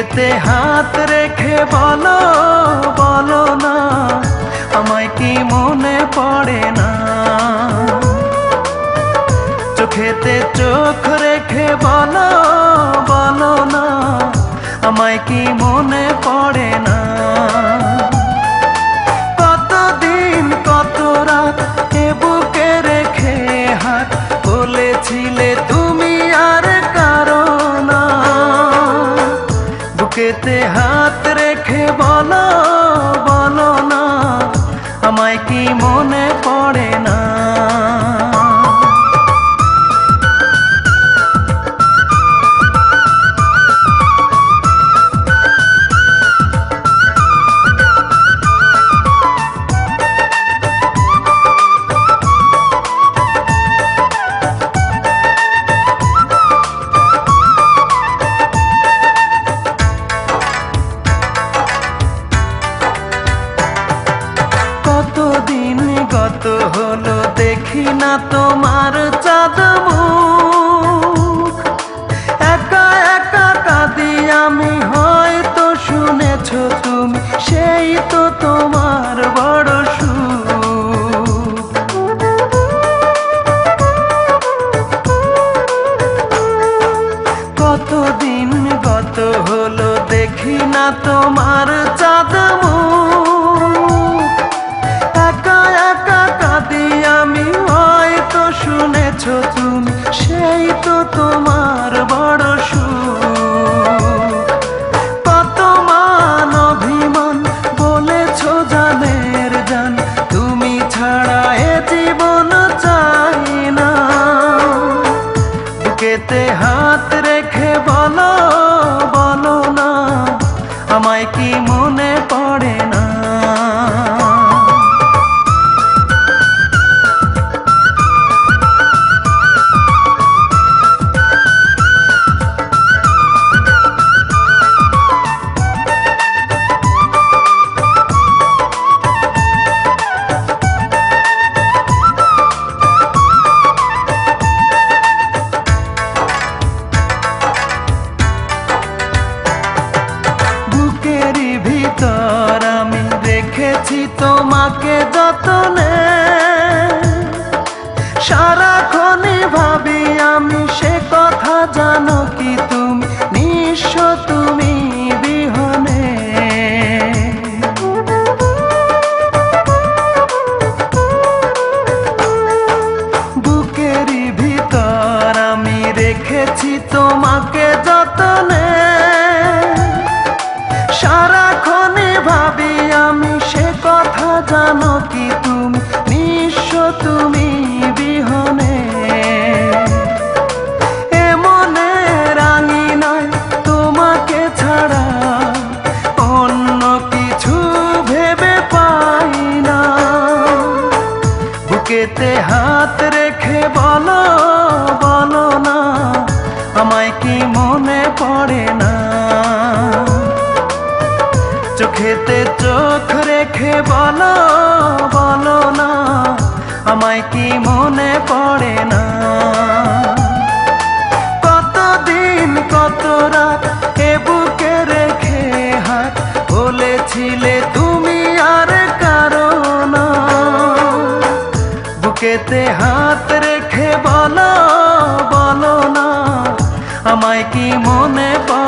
বুকেতে হাত রেখে বলো বলো না আমায় কি মনে পড়ে না। চোখেতে চোখ রেখে বলো বলো না আমায় কি মনে পড়ে না। কতদিন কত রাত এ বুকে রেখে হাত বলেছিলে তুমি আর কারো না। বুকেতে হাত রেখে বলো বলো না আমায় কি মনে পড়ে না। কতদিন গত হলো দেখি না তোমার চাঁদ মুখ। একা একা কাঁদি আমি, হয়তো শুনেছো তুমি, সেই তো তোমার বড় সুখ। কতদিন গত হলো দেখি না তোমার চাঁদ মুখ। একা একা কাঁদি আমি, হয়তো শুনেছো তুমি, সেই তো তোমার বড় সুখ। কত মান অভিমান বলেছো জানের জান, তুমি ছাড়া এ জীবন চাই না। বুকেতে হাত রেখে বলো বলো না আমায় কি মনে পড়ে না। বুকেরই ভিতর আমি রেখেছি তোমাকে যতনে, সারাক্ষণই ভাবি আমি সে কথা, জানো কি তুমি নিঃস্ব তুমি বিহনে। বুকেরই ভিতর আমি রেখেছি তোমাকে যতনে, সারাক্ষণই ভাবি আমি সে কথা, জানো কি তুমি নিঃস্ব তুমি বিহনে। এ মনে রাঙি নয় তোমাকে ছাড়া অন্য কিছু ভেবে পাই না। বুকেতে হাত রেখে বলো বলো না আমায় কি মনে পড়ে না। চোখেতে চোখ রেখে বলো বলো না আমায় কি মনে পড়ে না। কতদিন কত রাত এ বুকে রেখে হাত বলেছিলে তুমি আর কারো না। বুকেতে হাত রেখে বলো বলো না আমায় কি মনে পড়ে